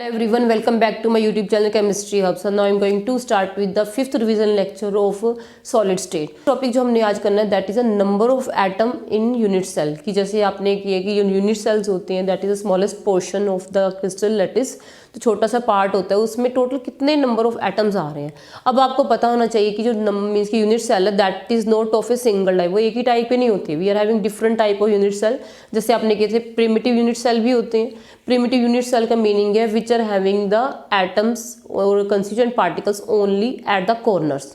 everyone, welcome back to my YouTube channel Chemistry Hub. So now I'm going to start with the fifth revision lecture of solid state. Topic जो हमने आज करना है that is a number of atom in unit cell कि जैसे आपने किया कि यूनिट सेल्स होते हैं that is the smallest portion of the crystal lattice, तो छोटा सा पार्ट होता है उसमें टोटल कितने नंबर ऑफ एटम्स आ रहे हैं। अब आपको पता होना चाहिए कि जो मीन्स की यूनिट सेल है that is not of a single type, वो एक ही टाइप पे नहीं होती, we are having different type of unit cell. जैसे आपने किए थे प्रिमिटिव यूनिट सेल भी होते हैं। प्रिमिटिव यूनिट सेल का मीनिंग है which are having the atoms और constituent particles only at the corners,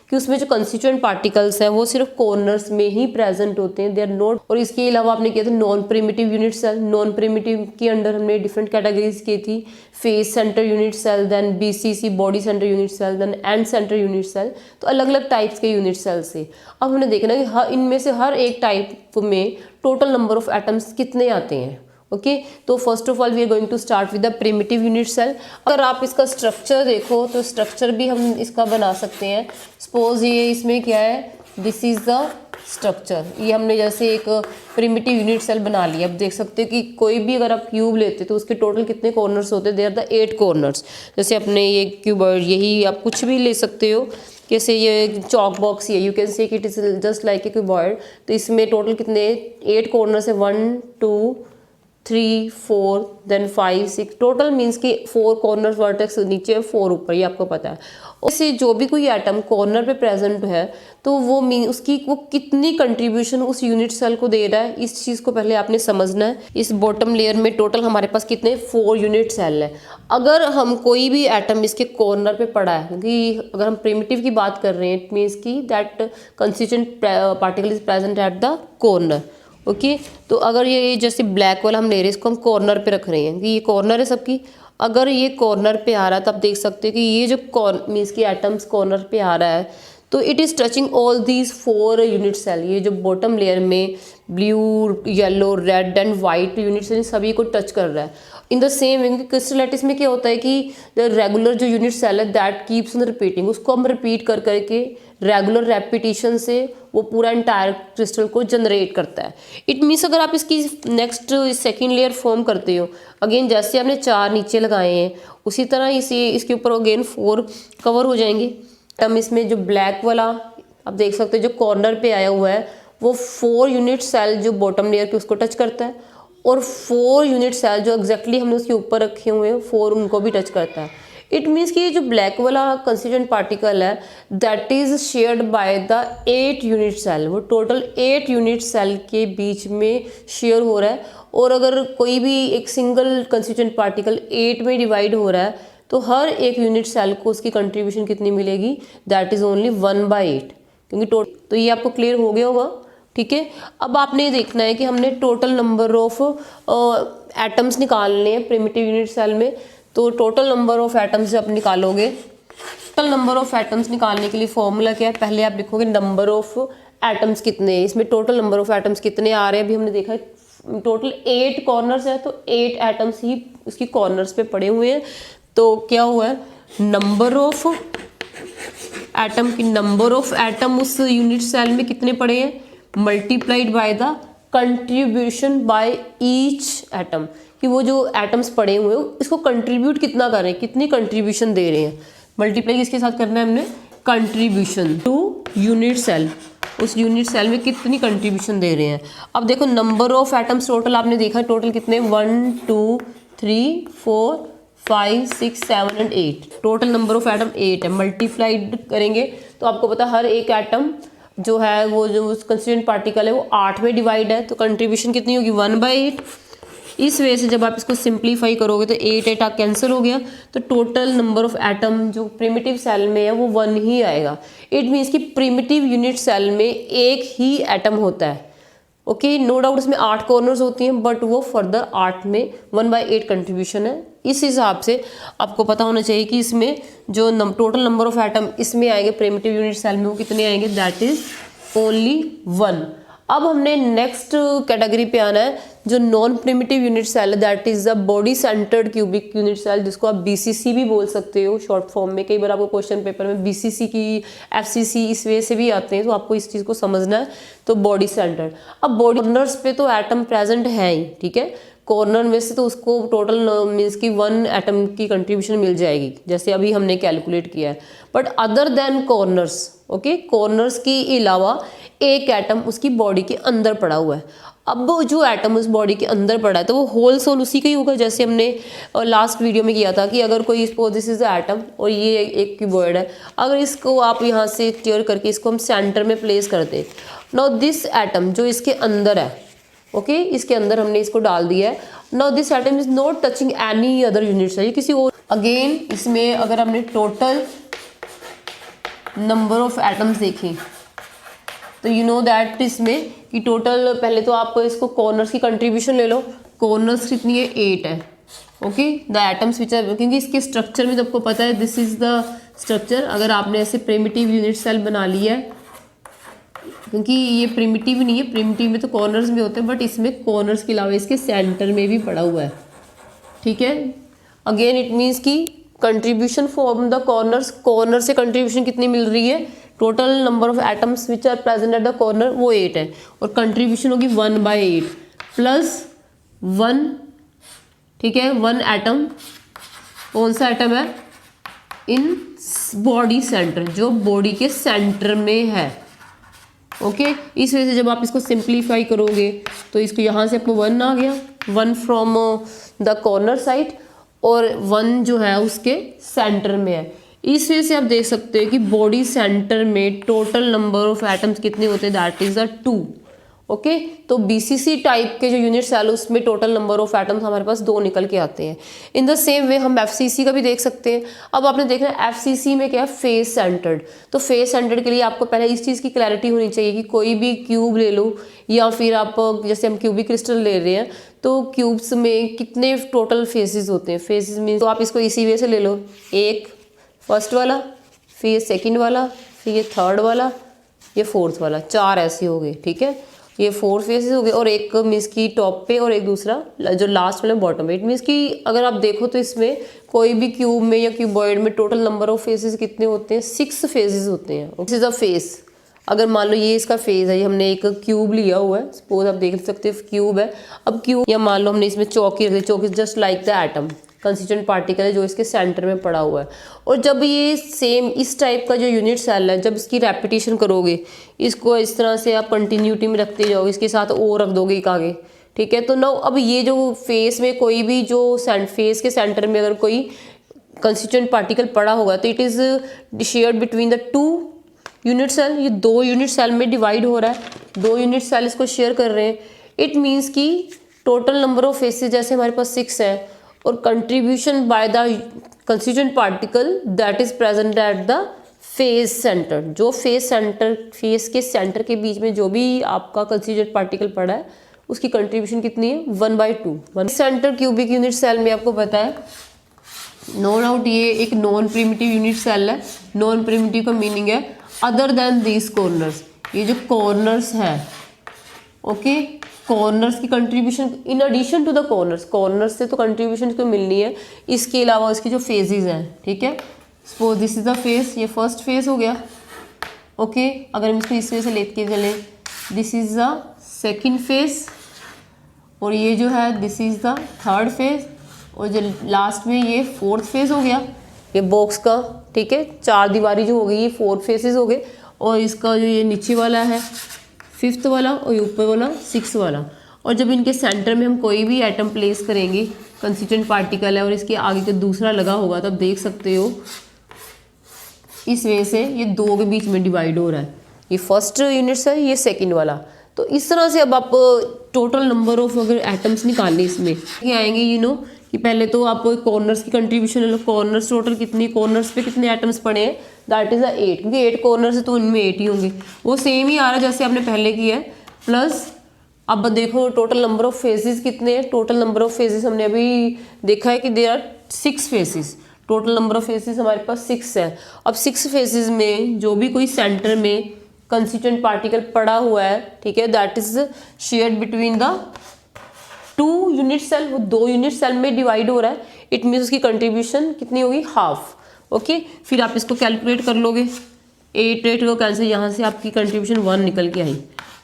कि उसमें जो कंस्टिट्यूएंट पार्टिकल्स हैं वो सिर्फ कॉर्नर्स में ही प्रेजेंट होते हैं, दे आर नॉट। और इसके अलावा आपने किया था non primitive unit cell. Non primitive के अंडर हमने डिफरेंट कैटेगरीज की थी, face center unit cell, then BCC body center unit cell, then end center unit cell. तो अलग अलग टाइप्स के यूनिट सेल से अब हमने देखना कि इनमें से हर एक टाइप में टोटल नंबर ऑफ एटम्स कितने आते हैं। ओके तो first of all we are going to start with the primitive unit cell. अगर आप इसका स्ट्रक्चर देखो तो स्ट्रक्चर भी हम इसका बना सकते हैं। सपोज ये इसमें क्या है, दिस इज द स्ट्रक्चर। ये हमने जैसे एक प्रिमिटिव यूनिट सेल बना लिया। अब देख सकते हो कि कोई भी अगर आप क्यूब लेते तो उसके टोटल कितने कॉर्नर्स होते हैं, देयर द 8 कॉर्नर्स। जैसे अपने ये क्यूब, यही आप कुछ भी ले सकते हो, जैसे ये चॉक बॉक्स है, you can say it is just like a cuboid. तो इसमें टोटल कितने 8 कॉर्नर्स है, 1 2 3 4 देन 5 6, टोटल मीन्स कि 4 कॉर्नर वर्टेक्स नीचे 4 ऊपर, ये आपको पता है। उससे जो भी कोई एटम कॉर्नर पे प्रेजेंट है तो वो उसकी वो कितनी कंट्रीब्यूशन उस यूनिट सेल को दे रहा है, इस चीज़ को पहले आपने समझना है। इस बॉटम लेयर में टोटल हमारे पास कितने 4 यूनिट सेल है। अगर हम कोई भी एटम इसके कॉर्नर पे पड़ा है, क्योंकि अगर हम प्रिमिटिव की बात कर रहे हैं इट मीन्स की that constituent particle is present at the corner. Okay तो अगर ये जैसे ब्लैक वाला हम ले रहे हैं, इसको हम कॉर्नर पे रख रहे हैं कि ये कॉर्नर है सबकी। अगर ये कॉर्नर पे आ रहा है तो आप देख सकते हो कि ये जो मीन्स की एटम्स कॉर्नर पे आ रहा है तो it is touching all these 4 unit cell. ये जो बॉटम लेयर में blue yellow red and white unit cell सभी को टच कर रहा है। In the same way crystal lattice में क्या होता है कि रेगुलर जो यूनिट सेल है दैट कीप्स ऑन रिपीटिंग, उसको हम रिपीट कर करके रेगुलर रेपिटेशन से वो पूरा एंटायर क्रिस्टल को जनरेट करता है। इट मीन्स अगर आप इसकी नेक्स्ट सेकेंड लेयर फॉर्म करते हो, अगेन जैसे आपने 4 नीचे लगाए हैं उसी तरह इसके ऊपर अगेन 4 कवर हो जाएंगे। तब इसमें जो ब्लैक वाला आप देख सकते हो जो कॉर्नर पे आया हुआ है वो 4 यूनिट सेल जो बॉटम लेयर पे उसको टच करता है, और 4 यूनिट सेल जो एग्जैक्टली हमने उसके ऊपर रखे हुए हैं 4 उनको भी टच करता है। इट मीन्स कि ये जो ब्लैक वाला कंस्टिट्यूएंट पार्टिकल है that is shared by the 8 unit cell, वो टोटल 8 यूनिट सेल के बीच में शेयर हो रहा है। और अगर कोई भी एक सिंगल कंस्टिट्यूएंट पार्टिकल 8 में डिवाइड हो रहा है तो हर एक यूनिट सेल को उसकी कंट्रीब्यूशन कितनी मिलेगी, दैट इज ओनली 1/8, क्योंकि टोटल। तो ये आपको क्लियर हो गया होगा, ठीक है। अब आपने देखना है कि हमने टोटल नंबर ऑफ एटम्स निकालने हैं प्रिमिटिव यूनिट सेल में। तो टोटल नंबर ऑफ एटम्स जब निकालोगे, टोटल नंबर ऑफ एटम्स निकालने के लिए फॉर्मूला क्या है, पहले आप लिखोगे नंबर ऑफ एटम्स कितने हैं, इसमें टोटल नंबर ऑफ एटम्स कितने आ रहे हैं। अभी हमने देखा है टोटल 8 कॉर्नर्स है तो 8 एटम्स ही उसकी कॉर्नर्स पे पड़े हुए हैं। तो क्या हुआ है, नंबर ऑफ एटम की नंबर ऑफ एटम उस यूनिट सेल में कितने पड़े हैं, multiplied by the contribution by each atom, कि वो जो एटम्स पड़े हुए हैं इसको कंट्रीब्यूट कितना कर रहे हैं, कितनी कंट्रीब्यूशन दे रहे हैं। मल्टीप्लाई किसके साथ करना है हमने, कंट्रीब्यूशन टू यूनिट सेल, उस यूनिट सेल में कितनी कंट्रीब्यूशन दे रहे हैं। अब देखो नंबर ऑफ एटम्स टोटल आपने देखा टोटल कितने 1 2 3 4 5 6 7 and 8, total number of atom 8 है। मल्टीप्लाइड करेंगे तो आपको पता हर एक एटम जो है वो जो कंस्टिट्यूएंट पार्टिकल है वो 8 में डिवाइड है, तो कंट्रीब्यूशन कितनी होगी 1/8। इस वजह से जब आप इसको सिंप्लीफाई करोगे तो 8 कैंसिल हो गया, तो टोटल नंबर ऑफ एटम जो प्रिमिटिव सेल में है वो 1 ही आएगा। इट मीन्स कि प्रिमिटिव यूनिट सेल में एक ही एटम होता है। ओके नो डाउट इसमें 8 कॉर्नर्स होती हैं बट वो फर्दर 8 में 1/8 कंट्रीब्यूशन है। इस हिसाब से आपको पता होना चाहिए कि इसमें जो टोटल नंबर ऑफ एटम इसमें आएंगे प्रिमिटिव यूनिट सेल में वो कितने आएंगे, दैट इज ओनली 1। अब हमने नेक्स्ट कैटेगरी पे आना है जो नॉन प्रिमिटिव यूनिट सेल है, that is the body centered cubic unit cell, जिसको आप बीसीसी भी बोल सकते हो शॉर्ट फॉर्म में। कई बार आपको क्वेश्चन पेपर में बीसीसी की एफसीसी इस वजह से भी आते हैं, तो आपको इस चीज़ को समझना है। तो बॉडी सेंटर्ड, अब बॉडी कॉर्नर्स पे तो एटम प्रेजेंट है ही, ठीक है, कॉर्नर में से, तो उसको टोटल मीन्स की 1 एटम की कंट्रीब्यूशन मिल जाएगी, जैसे अभी हमने कैलकुलेट किया है। But other than corners, okay, corners के अलावा एक एटम उसकी बॉडी के अंदर पड़ा हुआ है। अब जो एटम उस बॉडी के अंदर पड़ा है तो वो होल सोल उसी का ही होगा, जैसे हमने लास्ट वीडियो में किया था कि अगर कोई suppose this is the atom और ये एक क्यूबॉइड है, अगर इसको आप यहाँ से टीयर करके इसको हम सेंटर में प्लेस करते हैं, नाउ दिस एटम जो इसके अंदर है, ओके, इसके अंदर हमने इसको डाल दिया है। Now this atom is not touching any other unit cell, किसी और, अगेन इसमें अगर हमने टोटल नंबर ऑफ एटम्स देखें तो यू नो दैट इसमें कि टोटल, पहले तो आप इसको कॉर्नर्स की कंट्रीब्यूशन ले लो, कॉर्नर्स कितनी है 8 है, okay, the atoms which are, क्योंकि इसके स्ट्रक्चर में आपको पता है दिस इज द स्ट्रक्चर। अगर आपने ऐसे प्रिमिटिव यूनिट सेल बना लिया है, क्योंकि ये प्रिमिटिव नहीं है, प्रिमिटिव में तो कॉर्नर्स में होते हैं, बट इसमें कॉर्नर्स के अलावा इसके सेंटर में भी पड़ा हुआ है, ठीक है। अगेन इट मीन्स की contribution from the corners, corner से कंट्रीब्यूशन कितनी मिल रही है, total number of atoms which are present at the corner वो 8 है, और कंट्रीब्यूशन होगी 1/8 प्लस 1, ठीक है, 1 एटम, कौन सा एटम है, इन बॉडी सेंटर, जो बॉडी के सेंटर में है, ओके। इस वजह से जब आप इसको सिंप्लीफाई करोगे तो इसको यहाँ से आपको 1 आ गया, 1 फ्रॉम द कॉर्नर साइड और 1 जो है उसके सेंटर में है। इस वजह से आप देख सकते हो कि बॉडी सेंटर में टोटल नंबर ऑफ एटम्स कितने होते हैं, दैट इज 2, ओके। तो बीसीसी टाइप के जो यूनिट सेल उसमें टोटल नंबर ऑफ एटम्स हमारे पास 2 निकल के आते हैं। इन द सेम वे हम एफसीसी का भी देख सकते हैं। अब आपने देखना है एफसीसी में क्या है, फेस सेंटर्ड। तो फेस सेंटर्ड के लिए आपको पहले इस चीज़ की क्लैरिटी होनी चाहिए कि कोई भी क्यूब ले लो या फिर आप जैसे हम क्यूबिक क्रिस्टल ले रहे हैं तो क्यूब्स में कितने टोटल फेसेस होते हैं, फेसेस में तो आप इसको इसी वे से ले लो, एक फर्स्ट वाला, फिर ये सेकंड वाला, फिर ये थर्ड वाला, ये फोर्थ वाला, 4 ऐसे हो गए, ठीक है। ये 4 फेसेस हो गए और एक मीन्स की टॉप पे और एक दूसरा जो लास्ट वाला बॉटम पे। इट मीन्स कि अगर आप देखो तो इसमें कोई भी क्यूब में या क्यूबॉइड में टोटल नंबर ऑफ फेसेस कितने होते हैं, 6 फेसेस होते हैं। This is a face. अगर मान लो ये इसका फेस है, ये हमने एक क्यूब लिया हुआ है, सपोज आप देख सकते हो क्यूब है। अब क्यूब या मान लो हमने इसमें चौकी रख दी, चौकी just like the atom, constituent particle है जो इसके सेंटर में पड़ा हुआ है। और जब ये सेम इस टाइप का जो यूनिट सेल है, जब इसकी रेपिटेशन करोगे, इसको इस तरह से आप कंटिन्यूटी में रखते जाओगे, इसके साथ ओ रख दोगे एक आगे, ठीक है। तो नो अब ये जो फेस में कोई भी जो फेस के सेंटर में अगर कोई कंस्टिट्यूएंट पार्टिकल पड़ा होगा तो it is shared between the 2 unit cell. ये 2 यूनिट सेल में डिवाइड हो रहा है, 2 यूनिट सेल इसको शेयर कर रहे हैं। इट मीन्स कि टोटल नंबर ऑफ फेसेस जैसे हमारे पास 6 है और contribution by the constituent particle that is present at the face center. जो फेस सेंटर, फेस के सेंटर के बीच में जो भी आपका कंस्टिट्यूएंट पार्टिकल पड़ा है उसकी कंट्रीब्यूशन कितनी है, 1/2। सेंटर क्यूबिक यूनिट सेल में आपको पता है नो डाउट ये एक नॉन प्रिमिटिव यूनिट सेल है। नॉन प्रिमिटिव का मीनिंग है अदर देन दीज कॉर्नर्स। ये जो कॉर्नर्स है, ओके, कॉर्नर्स की contribution in addition to the corners, corners से तो कंट्रीब्यूशन को मिलनी है, इसके अलावा इसके जो फेजेस हैं, ठीक है। Suppose this is the face, ये फर्स्ट फेस हो गया, ओके। अगर हम इसको इस वजह से लेके चलें, this is the second face और ये जो है this is the third phase और जो लास्ट में ये 4th फेस हो गया, ये बॉक्स का, ठीक है। 4 दीवारी जो हो गई ये 4 फेसेस हो गए और इसका जो ये नीचे वाला है 5th वाला और ये ऊपर वाला 6th वाला। और जब इनके सेंटर में हम कोई भी एटम प्लेस करेंगे, कंस्टिट्यूएंट पार्टिकल है और इसके आगे जो दूसरा लगा होगा, तब देख सकते हो इस वजह से ये 2 के बीच में डिवाइड हो रहा है, ये फर्स्ट यूनिट्स है, ये सेकंड वाला। तो इस तरह से अब आप टोटल नंबर ऑफ अगर एटम्स निकालने इसमें ये आएंगे, यू नो कि पहले तो आप कॉर्नर्स की कंट्रीब्यूशन ले लो, कॉर्नर्स टोटल कितनी, कॉर्नर्स पे कितने एटम्स पड़े हैं, दैट इज 8, क्योंकि 8 कॉर्नर्स है तो उनमें 8 ही होंगे, वो सेम ही आ रहा है जैसे आपने पहले किया है। प्लस अब देखो टोटल नंबर ऑफ फेजेस कितने हैं, टोटल नंबर ऑफ फेजेस हमने अभी देखा है कि there are 6 faces, total number of faces हमारे पास 6 है। अब 6 फेसेस में जो भी कोई सेंटर में कंस्टिट्यूएंट पार्टिकल पड़ा हुआ है, ठीक है, that is shared between the 2 unit cell, वो 2 यूनिट सेल में डिवाइड हो रहा है। इट मीन्स उसकी कंट्रीब्यूशन कितनी होगी, हाफ, ओके। फिर आप इसको कैलकुलेट कर लोगे, 8 को कैंसिल, यहाँ से आपकी कंट्रीब्यूशन 1 निकल के आई।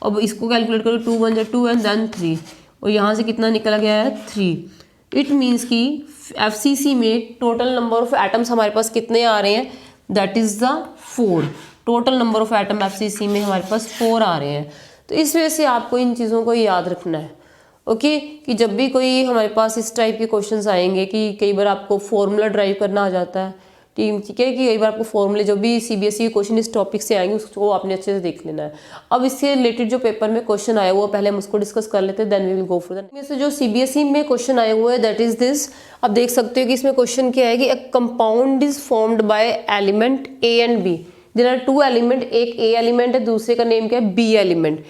अब इसको कैलकुलेट करो, 2 1 2 एंड देन 3, और यहाँ से कितना निकला गया है 3। इट मीन्स कि FCC में टोटल नंबर ऑफ एटम्स हमारे पास कितने आ रहे हैं, that is the 4। Total number of atom FCC में हमारे पास 4 आ रहे हैं। तो इस वजह से आपको इन चीज़ों को याद रखना है, ओके कि जब भी कोई हमारे पास इस टाइप के क्वेश्चंस आएंगे कि कई बार आपको फॉर्मूला ड्राइव करना आ जाता है, ठीक है, कि कई बार आपको फॉर्मूले जो भी CBSE क्वेश्चन इस टॉपिक से आएंगे उसको आपने अच्छे से देख लेना है। अब इससे रिलेटेड जो पेपर में क्वेश्चन आया हुआ पहले हम उसको डिस्कस कर लेते हैं, then we will go for that. इसमें से जो CBSE में क्वेश्चन आए हुए हैं दैट इज दिस। अब देख सकते हो कि इसमें क्वेश्चन क्या है कि a compound is formed by element A and B। There are 2 element, एक A एलिमेंट है, दूसरे का नेम क्या है B एलिमेंट,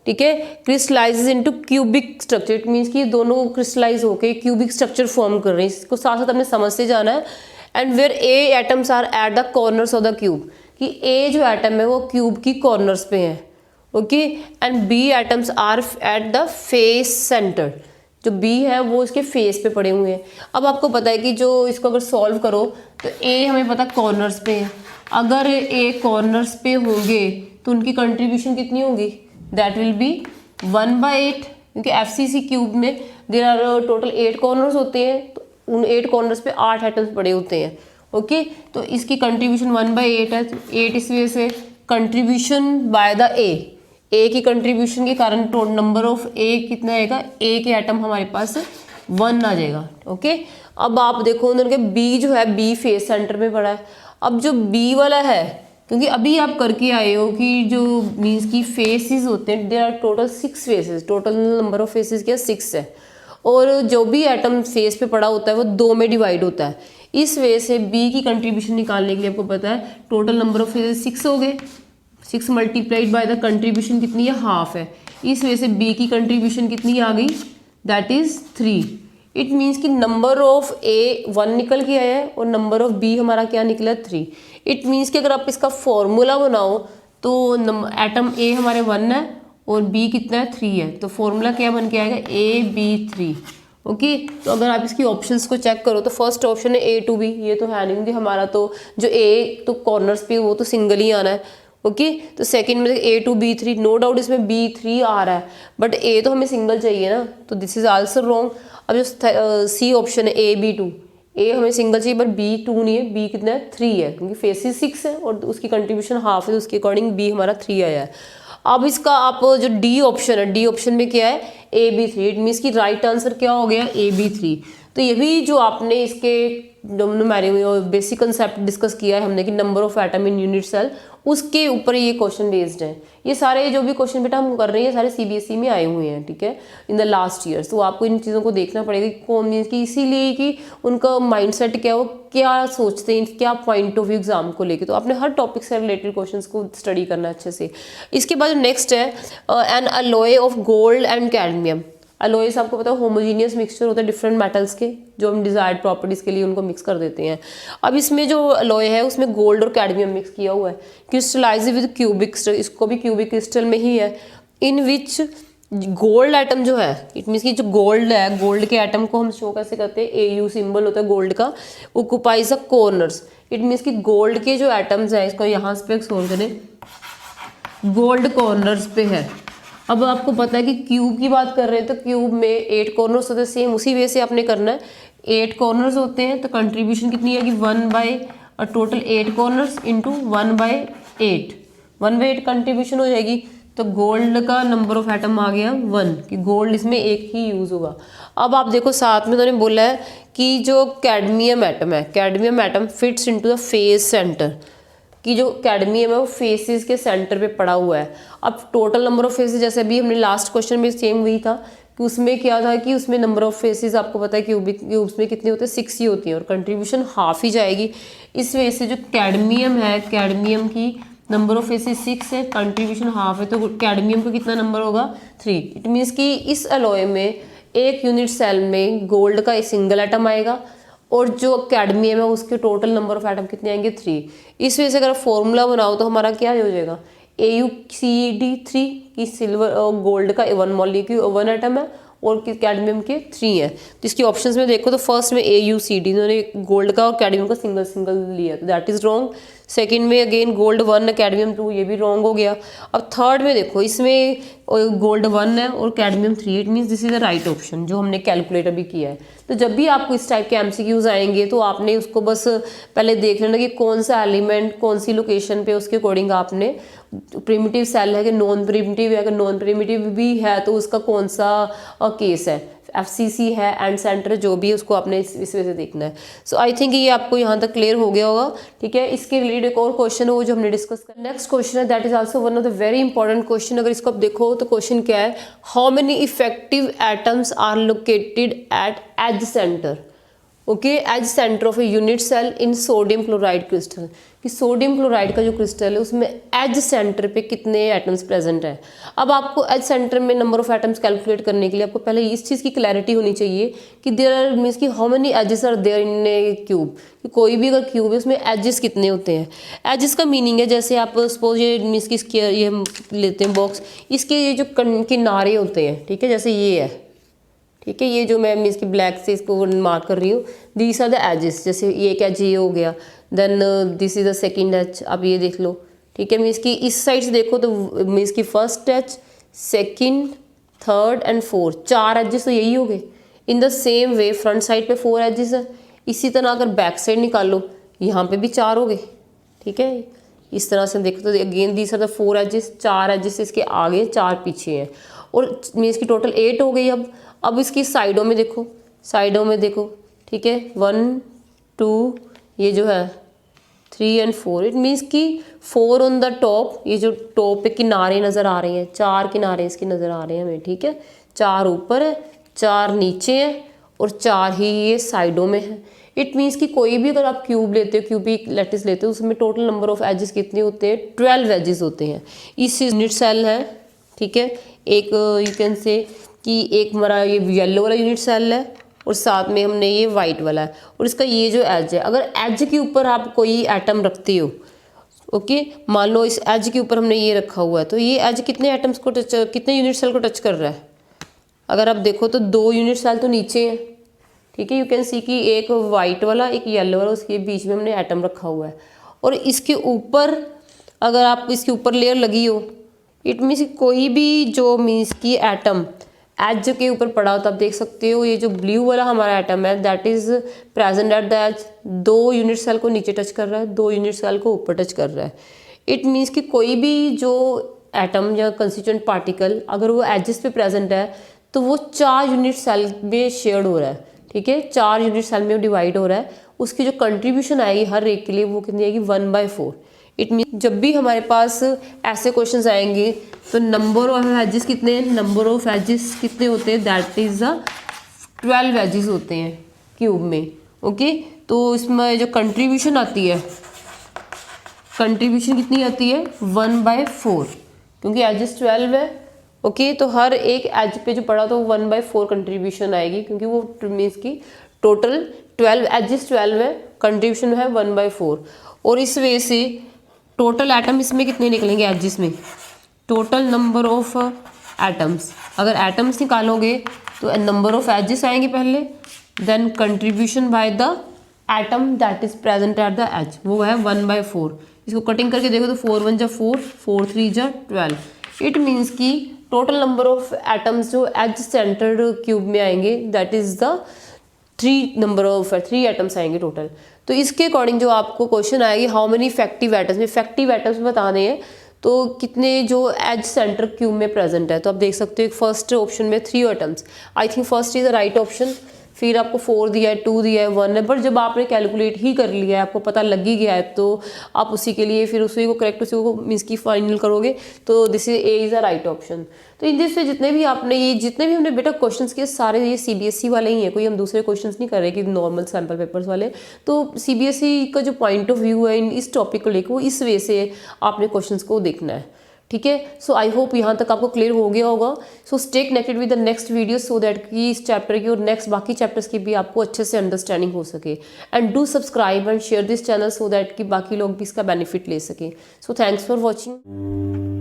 ठीक है। Crystallises into cubic structure, it means कि दोनों क्रिस्टलाइज होके क्यूबिक स्ट्रक्चर फॉर्म कर रहे हैं। इसको साथ साथ हमने समझते जाना है। And where A atoms are at the corners of the cube, कि A जो एटम है वो क्यूब की कॉर्नर्स पे है, okay. And B atoms are at the face center, जो B है वो इसके फेस पे पड़े हुए हैं। अब आपको पता है कि जो इसको अगर सॉल्व करो तो A हमें पता कॉर्नर्स पे है, अगर A कॉर्नर्स पे होंगे तो उनकी कंट्रीब्यूशन कितनी होगी, दैट विल बी 1/8, क्योंकि FCC क्यूब में देयर आर टोटल 8 कॉर्नर्स होते हैं, तो उन 8 कॉर्नर्स पे 8 एटम्स पड़े होते हैं, ओके। तो इसकी कंट्रीब्यूशन 1/8 है, 8 इस वजह से कंट्रीब्यूशन बाय द A की कंट्रीब्यूशन के कारण नंबर ऑफ A कितना आएगा, A के एटम हमारे पास 1 आ जाएगा, ओके। अब आप देखो उधर के B जो है B फेस सेंटर में पड़ा है। अब जो B वाला है, क्योंकि अभी आप करके आए हो कि जो मीन्स की फेसेस होते हैं there are total 6 faces, total number of faces क्या 6 है, और जो भी एटम फेस पे पड़ा होता है वो 2 में डिवाइड होता है। इस वजह से B की कंट्रीब्यूशन निकालने के लिए आपको पता है टोटल नंबर ऑफ फेसेस 6 हो गए, 6 मल्टीप्लाइड बाय द कंट्रीब्यूशन कितनी है, हाफ है। इस वजह से B की कंट्रीब्यूशन कितनी आ गई, दैट इज 3। इट मीन्स कि नंबर ऑफ A 1 निकल के आया है और नंबर ऑफ B हमारा क्या निकला 3। इट मीन्स कि अगर आप इसका फॉर्मूला बनाओ तो एटम A हमारे 1 है और B कितना है 3 है, तो फॉर्मूला क्या बन के आएगा AB3, ओके। तो अगर आप इसकी ऑप्शंस को चेक करो तो फर्स्ट ऑप्शन है A to B, ये तो है नहीं क्योंकि हमारा तो जो A तो कॉर्नर्स पे वो तो सिंगल ही आना है, ओके। तो सेकंड में A to B3, no doubt इसमें B3 आ रहा है बट A तो हमें सिंगल चाहिए ना, तो दिस इज आल्सो रॉन्ग। अब जो C ऑप्शन है AB2, A हमें सिंगल चाहिए बट B2 नहीं है, B कितना है 3 है, क्योंकि फेसेस 6 है और उसकी कंट्रीब्यूशन हाफ है, तो उसके अकॉर्डिंग B हमारा 3 आया है। अब इसका आप जो D ऑप्शन है, D ऑप्शन में क्या है AB3, इट मीन्स कि राइट आंसर क्या हो गया AB3। तो ये भी जो आपने इसके बेसिक कंसेप्ट डिस्कस किया है हमने कि number of atom in unit cell, उसके ऊपर ये क्वेश्चन बेस्ड है। ये सारे जो भी क्वेश्चन बेटा हम कर रहे हैं सारे CBSE में आए हुए हैं, ठीक है, इन द लास्ट ईयर्स। तो आपको इन चीज़ों को देखना पड़ेगा कि कौन मीन्स कि इसीलिए कि उनका माइंडसेट क्या, वो क्या सोचते हैं, क्या पॉइंट ऑफ व्यू एग्जाम को लेके। तो आपने हर टॉपिक से रिलेटेड क्वेश्चंस को स्टडी करना अच्छे से। इसके बाद नेक्स्ट है N alloy of gold and cadmium. Alloys आपको पता है होमोजीनियस मिक्सचर होता है डिफरेंट मेटल्स के, जो हम डिजायर्ड प्रॉपर्टीज के लिए उनको मिक्स कर देते हैं। अब इसमें जो अलॉय है उसमें गोल्ड और कैडमियम मिक्स किया हुआ है, क्रिस्टलाइज विद क्यूबिक, इसको भी क्यूबिक क्रिस्टल में ही है, इन विच गोल्ड एटम जो है, इट मीन्स कि जो गोल्ड है, गोल्ड के एटम को हम शो कैसे करते हैं, AU सिंबल होता है गोल्ड का, occupies the corners. It means कि गोल्ड के जो एटम्स हैं, इसको यहाँ पे सोल्व करें, गोल्ड कॉर्नर्स पे है। अब आपको पता है कि क्यूब की बात कर रहे हैं तो क्यूब में 8 कॉर्नर्स होते हैं, सेम उसी वे से आपने करना है। 8 कॉर्नर्स होते हैं तो कंट्रीब्यूशन कितनी है कि 1/, टोटल 8 कॉर्नर्स इंटू 1/8, 1/8 कंट्रीब्यूशन हो जाएगी। तो गोल्ड का नंबर ऑफ एटम आ गया 1, कि गोल्ड इसमें एक ही यूज होगा। अब आप देखो साथ में उन्होंने बोला है कि जो कैडमियम एटम है, cadmium atom fits into the face centre, कि जो कैडमियम है वो फेसेस के सेंटर पे पड़ा हुआ है। अब टोटल नंबर ऑफ फेसेस, जैसे अभी हमने लास्ट क्वेश्चन में सेम वही था कि उसमें क्या था कि उसमें नंबर ऑफ फेसेस आपको पता है क्यूबिक क्यूब्स में कितने होते हैं, 6 ही होती हैं और कंट्रीब्यूशन हाफ ही जाएगी। इस वजह से जो कैडमियम है, कैडमियम की नंबर ऑफ फेसेस 6 है, कंट्रीब्यूशन हाफ है, तो कैडमियम का कितना नंबर होगा 3। इट मीन्स कि इस अलॉय में एक यूनिट सेल में गोल्ड का एक सिंगल एटम आएगा और जो कैडमियम है उसके टोटल नंबर ऑफ एटम कितने आएंगे 3। इस वजह से अगर फॉर्मूला बनाओ तो हमारा क्या हो जाएगा AuCd3, की सिल्वर और गोल्ड का 1 मॉलिक्यूल 1 एटम है और कैडमियम के 3 है। तो इसकी ऑप्शंस में देखो तो फर्स्ट में AuCd, इन्होंने गोल्ड का और कैडमियम का सिंगल सिंगल लिया, तो दैट इज रॉन्ग। सेकंड में अगेन गोल्ड 1 कैडमियम 2, ये भी रॉन्ग हो गया। अब थर्ड में देखो, इसमें गोल्ड 1 है और cadmium 3, it means this is the right option जो हमने कैलकुलेट अभी किया है। तो जब भी आपको इस टाइप के एमसीक्यूज आएंगे तो आपने उसको बस पहले देख लेना कि कौन सा एलिमेंट कौन सी लोकेशन पे, उसके अकॉर्डिंग आपने प्रिमिटिव सेल है कि नॉन प्रिमिटिव है, अगर नॉन प्रिमिटिव भी है तो उसका कौन सा केस है, एफसीसी है, एंड सेंटर जो भी है उसको आपने इस वजह से देखना है। सो आई थिंक ये आपको यहाँ तक क्लियर हो गया होगा, ठीक है। इसके रिलेटेड एक और क्वेश्चन है वो जो हमने डिस्कस कर, नेक्स्ट क्वेश्चन है that is also one of the very important question. अगर इसको आप देखो तो क्वेश्चन क्या है, how many effective atoms are located at edge centre, okay, edge centre of a unit cell in sodium chloride crystal, कि sodium chloride का जो क्रिस्टल है उसमें एज सेंटर पे कितने एटम्स प्रेजेंट है। अब आपको एज सेंटर में नंबर ऑफ एटम्स कैलकुलेट करने के लिए आपको पहले इस चीज़ की क्लैरिटी होनी चाहिए कि देयर आर मीन्स कि how many edges are there in a cube, कि कोई भी अगर क्यूब है उसमें एजेस कितने होते हैं। एजेस का मीनिंग है, जैसे आप सपोज ये मीन्स की इसके ये हम लेते हैं बॉक्स, इसके ये जो किनारे होते हैं, ठीक है, जैसे ये है, ठीक है, ये जो मैं मीन्स की ब्लैक से इसको मार्क कर रही हूँ, दीज आर द एजेस, जैसे ये एक एज ये हो गया, then this is the second edge, अब ये देख लो, ठीक है, मीन्स की इस साइड से देखो तो मीन्स की first edge, second, third and fourth, 4 edges तो यही हो गए। In the same way front side पे 4 एजेस है, इसी तरह अगर बैक साइड निकालो यहाँ पे भी 4 हो गए, ठीक है। इस तरह से देखो तो again these are the 4 edges, 4 edges इसके आगे 4 पीछे हैं, और मीन्स की टोटल 8 हो गई। अब इसकी साइडों में देखो, साइडों में देखो, ठीक है, 1 2 ये जो है 3 एंड 4, इट मीन्स कि 4 ऑन द टॉप, ये जो टॉप पे किनारे नज़र आ रहे हैं, 4 किनारे इसके नज़र आ रहे हैं हमें, ठीक है, 4 ऊपर है, 4 नीचे है और 4 ही ये साइडों में है। इट मीन्स कि कोई भी अगर आप क्यूब लेते हो, क्यूबिक लैटिस लेते हो, उसमें टोटल नंबर ऑफ एजेस कितने होते हैं, 12 एजेस होते हैं। इस यूनिट सेल है, ठीक है, एक यू कैन से कि एक हमारा ये येलो वाला यूनिट सेल है और साथ में हमने ये वाइट वाला है, और इसका ये जो एज है, अगर एज के ऊपर आप कोई एटम रखते हो, ओके, मान लो इस एज के ऊपर हमने ये रखा हुआ है, तो ये एज कितने एटम्स को टच, कितने यूनिट सेल को टच कर रहा है। अगर आप देखो तो 2 यूनिट सेल तो नीचे हैं, ठीक है, यू कैन सी कि एक वाइट वाला एक येलो वाला, उसके बीच में हमने एटम रखा हुआ है, और इसके ऊपर अगर आप इसके ऊपर लेयर लगी हो, इट मीन्स कोई भी जो मीन्स की एटम एज के ऊपर पड़ा हो, तो आप देख सकते हो ये जो ब्लू वाला हमारा एटम है that is present at the edge, 2 unit cell को नीचे टच कर रहा है, 2 यूनिट सेल को ऊपर टच कर रहा है। इट मीन्स कि कोई भी जो एटम या कंस्टिट्यूएंट पार्टिकल अगर वो एजेस पे प्रेजेंट है तो वो 4 यूनिट सेल में शेयर्ड हो रहा है, ठीक है, 4 यूनिट सेल में डिवाइड हो रहा है। उसकी जो कंट्रीब्यूशन आएगी हर एक के लिए वो कितनी आएगी, 1/4। इट मीन जब भी हमारे पास ऐसे क्वेश्चंस आएंगे तो नंबर ऑफ एजेस कितने हैं, नंबर ऑफ एजेस कितने होते हैं, दैट इज द 12 एजेस होते हैं क्यूब में, ओके। तो इसमें जो कंट्रीब्यूशन आती है, कंट्रीब्यूशन कितनी आती है, 1/4, क्योंकि एजेस 12 है, ओके। तो हर एक एज पे जो पड़ा तो 1/4 कंट्रीब्यूशन आएगी, क्योंकि वो मीन्स की टोटल 12 एजेस 12 है, कंट्रीब्यूशन है 1/4, और इस वजह से टोटल एटम इसमें कितने निकलेंगे एजेस में, टोटल नंबर ऑफ एटम्स, अगर एटम्स निकालोगे तो नंबर ऑफ एजेस आएंगे पहले, then contribution by the atom that is present at the edge, वो है 1/4। इसको कटिंग करके देखो तो 4 1 जा 4, 4 3 जा 12। इट मीन्स कि टोटल नंबर ऑफ एटम्स जो एज सेंटर्ड क्यूब में आएंगे दैट इज द 3 एटम्स आएंगे टोटल। तो इसके अकॉर्डिंग जो आपको क्वेश्चन आएगी, how many effective atoms, effective atoms बताने हैं तो कितने जो एज सेंटर क्यूब में प्रेजेंट है। तो आप देख सकते हो फर्स्ट ऑप्शन में 3 atoms, I think first is the right option. फिर आपको 4 दिया है, 2 दिया है, 1 है, बट जब आपने कैलकुलेट ही कर लिया है, आपको पता लग ही गया है, तो आप उसी के लिए फिर उसी को करेक्ट, उसी को मीन्स की फाइनल करोगे, तो this is A is the right option. तो इन दिस जितने भी हमने बेटा क्वेश्चंस किए सारे ये सीबीएसई वाले ही हैं, कोई हम दूसरे क्वेश्चंस नहीं कर रहे कि नॉर्मल सैम्पल पेपर्स वाले। तो सीबीएसई का जो पॉइंट ऑफ व्यू है इस टॉपिक को लेकर, वो इस वे से आपने क्वेश्चंस को देखना है, ठीक है। सो आई होप यहाँ तक आपको क्लियर हो गया होगा। So stay connected with the next video so that कि इस चैप्टर की और नेक्स्ट बाकी चैप्टर्स की भी आपको अच्छे से अंडरस्टैंडिंग हो सके। And do subscribe and share this channel so that कि बाकी लोग भी इसका बेनिफिट ले सकें। So thanks for watching.